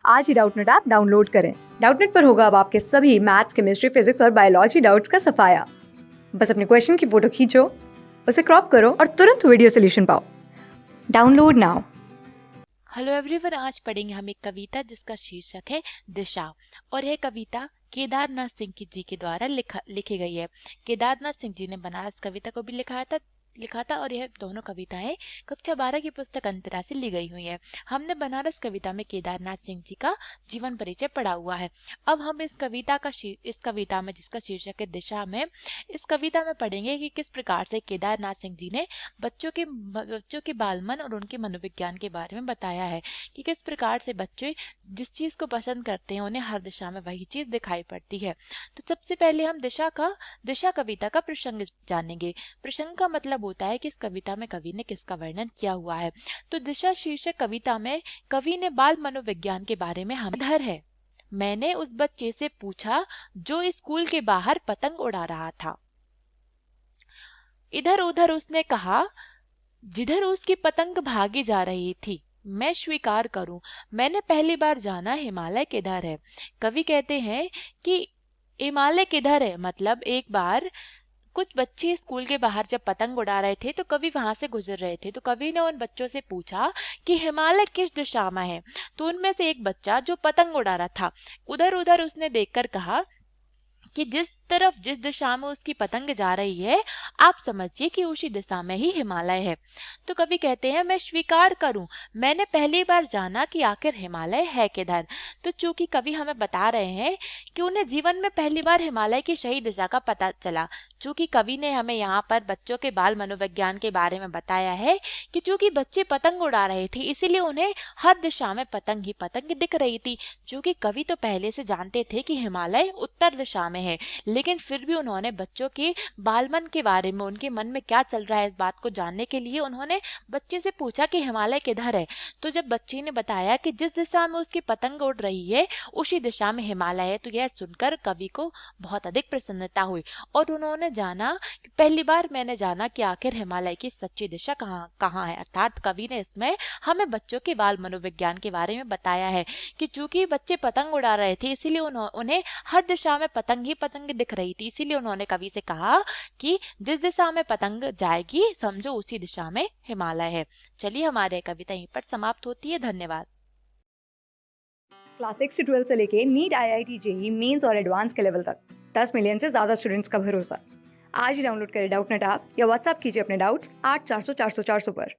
आज ही Doubtnut app download करें। Doubtnut पर होगा अब आपके सभी मैथ्स, केमिस्ट्री, फिजिक्स और बायोलॉजी डाउट्स का सफाया। बस अपने क्वेश्चन की फोटो खींचो, उसे क्रॉप करो और तुरंत वीडियो सोल्यूशन पाओ। Download now. हेलो एवरीवन, आज पढ़ेंगे हम एक कविता जिसका शीर्षक है दिशा। और यह कविता केदारनाथ सिंह जी के द्वारा लिखी गई है। केदारनाथ सिंह जी ने बनारस कविता को भी लिखा था और यह दोनों कविताएं कक्षा 12 की पुस्तक अंतरा से ली गई हुई है। हमने बनारस कविता में केदारनाथ सिंह जी का जीवन परिचय पढ़ा हुआ है। अब हम इस कविता में जिसका शीर्षक है दिशा में, इस कविता में पढ़ेंगे कि किस प्रकार से केदारनाथ सिंह जी ने बच्चों के बालमन और उनके मनोविज्ञान के बारे में बताया है कि किस प्रकार से बच्चे जिस चीज को पसंद करते हैं उन्हें हर दिशा में वही चीज दिखाई पड़ती है। तो सबसे पहले हम दिशा कविता का प्रसंग जानेंगे। प्रसंग का मतलब होता है कि इस कविता में कवि ने किसका वर्णन किया हुआ है। तो दिशा शीर्षक कविता में कवि ने बाल मनोविज्ञान के बारे में हम इधर है। मैंने उस बच्चे से पूछा जो स्कूल के बाहर पतंग उड़ा रहा था। इधर उधर उसने कहा जिधर उसकी पतंग भागी जा रही थी। मैं स्वीकार करूं, मैंने पहली बार जाना हिमालय किधर है। कवि कहते हैं कि हिमालय किधर है, मतलब एक बार कुछ बच्चे स्कूल के बाहर जब पतंग उड़ा रहे थे तो कवि वहां से गुजर रहे थे। तो कवि ने उन बच्चों से पूछा कि हिमालय किस दिशा में है। तो उनमें से एक बच्चा जो पतंग उड़ा रहा था, उधर उधर उसने देखकर कहा कि जिस दिशा में उसकी पतंग जा रही है, आप समझिए कि उसी दिशा में ही हिमालय है। तो कवि कहते हैं मैं स्वीकार करूं, मैंने पहली बार जाना कि आखिर हिमालय है किधर। तो चूंकि कवि हमें बता रहे हैं कि उन्हें जीवन में पहली बार हिमालय की सही दिशा का पता चला। चूंकि कवि ने हमें यहाँ पर बच्चों के बाल मनोविज्ञान के बारे में बताया है कि चूंकि बच्चे पतंग उड़ा रहे थे इसीलिए उन्हें हर दिशा में पतंग ही पतंग दिख रही थी। चूंकि कवि तो पहले से जानते थे कि हिमालय उत्तर दिशा में है, लेकिन फिर भी उन्होंने बच्चों के बालमन के बारे में, उनके मन में क्या चल रहा है इस बात को जानने के लिए उन्होंने बच्चे से पूछा कि हिमालय किधर है। तो जब बच्चे ने बताया कि जिस दिशा में उसकी पतंग उड़ रही है उसी दिशा में हिमालय है, तो यह सुनकर कवि को बहुत अधिक प्रसन्नता हुई और उन्होंने जाना, पहली बार मैंने जाना कि आखिर हिमालय की सच्ची दिशा कहाँ कहाँ है। अर्थात कवि ने इसमें हमें बच्चों के बाल मनोविज्ञान के बारे में बताया है कि चूंकि बच्चे पतंग उड़ा रहे थे इसीलिए उन्हें हर दिशा में पतंग ही पतंग दिख रही थी। इसीलिए उन्होंने कवि से कहा कि जिस दिशा में पतंग जाएगी समझो उसी दिशा में हिमालय है। चलिए हमारी कविता यहीं पर समाप्त होती है। धन्यवाद। क्लास 6 से 12 से लेके नीट, IIT, JEE मेंस और एडवांस के लेवल तक 10 मिलियन से ज्यादा स्टूडेंट्स का भरोसा। आज ही डाउनलोड करें डाउटनेट ऐप या व्हाट्सएप कीजिए अपने डाउट्स 8400 400 400 पर।